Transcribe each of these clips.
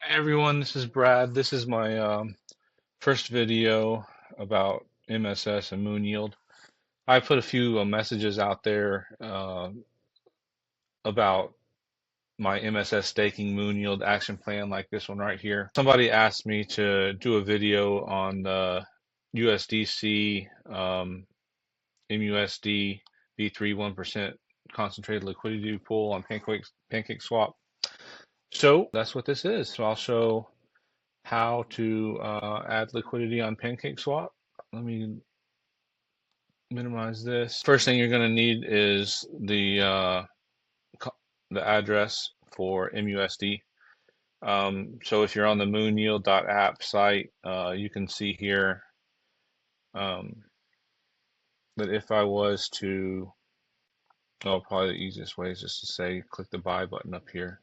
Hey everyone, this is Brad. This is my first video about MSS and Moon Yield. I put a few messages out there about my MSS staking Moon Yield action plan, like this one right here. Somebody asked me to do a video on the USDC MUSD V3 1% concentrated liquidity pool on PancakeSwap. So that's what this is. So I'll show how to add liquidity on PancakeSwap. Let me minimize this. First thing you're going to need is the address for MUSD. So if you're on the moonyield.app site, you can see here um, that if I was to, probably the easiest way is just to say click the buy button up here.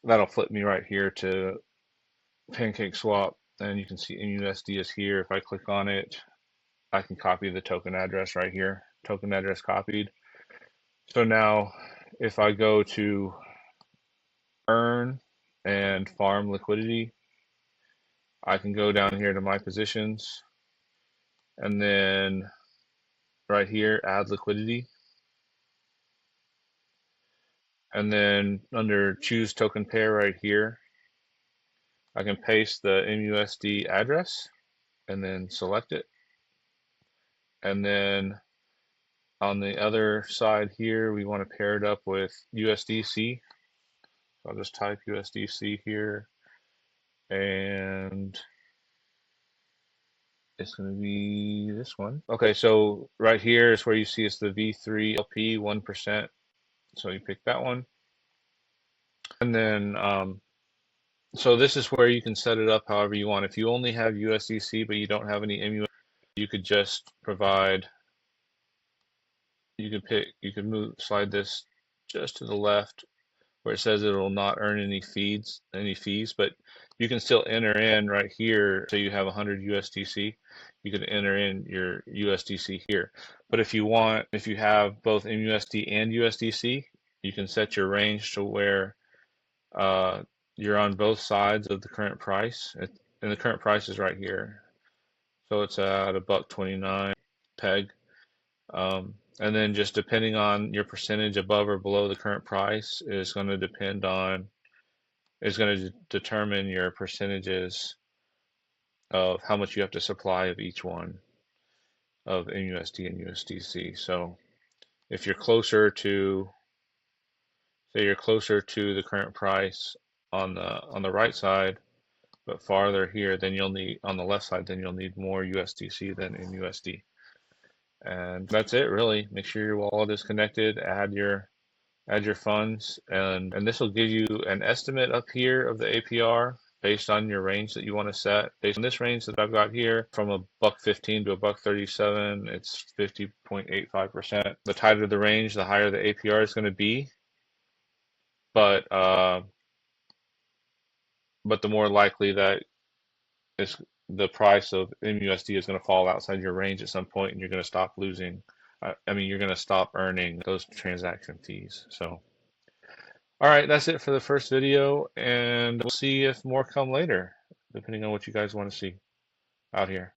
That'll flip me right here to PancakeSwap, and you can see MUSD is here. If I click on it, I can copy the token address right here, token address copied. So now if I go to earn and farm liquidity, I can go down here to my positions and then right here, add liquidity. And then under choose token pair right here, I can paste the MUSD address and then select it. And then on the other side here, we want to pair it up with USDC. So I'll just type USDC here, and it's going to be this one. Okay, so right here is where you see it's the V3 LP 1%. So you pick that one. And then, so this is where you can set it up however you want. If you only have USDC but you don't have any MUSD, you could just provide, you could slide this just to the left where it says it will not earn any fees, but you can still enter in right here. So you have 100 USDC, you can enter in your USDC here. But if you have both MUSD and USDC, you can set your range to where you're on both sides of the current price, and the current price is right here. So it's at $1.29 peg. And then just depending on your percentage above or below the current price is going to determine your percentages of how much you have to supply of each one of MUSD and USDC. So if you're closer to, say you're closer to the current price on the right side, but farther here, then you'll need, on the left side, then you'll need more USDC than MUSD. And that's it, really. Make sure your wallet is connected, add your funds, and this will give you an estimate up here of the APR based on your range that you want to set. Based on this range that I've got here, from $1.15 to $1.37, it's 50.85%. The tighter the range, the higher the APR is going to be, but the more likely that the price of MUSD is going to fall outside your range at some point, and you're going to stop losing. You're going to stop earning those transaction fees. So, all right, that's it for the first video, and we'll see if more come later, depending on what you guys want to see out here.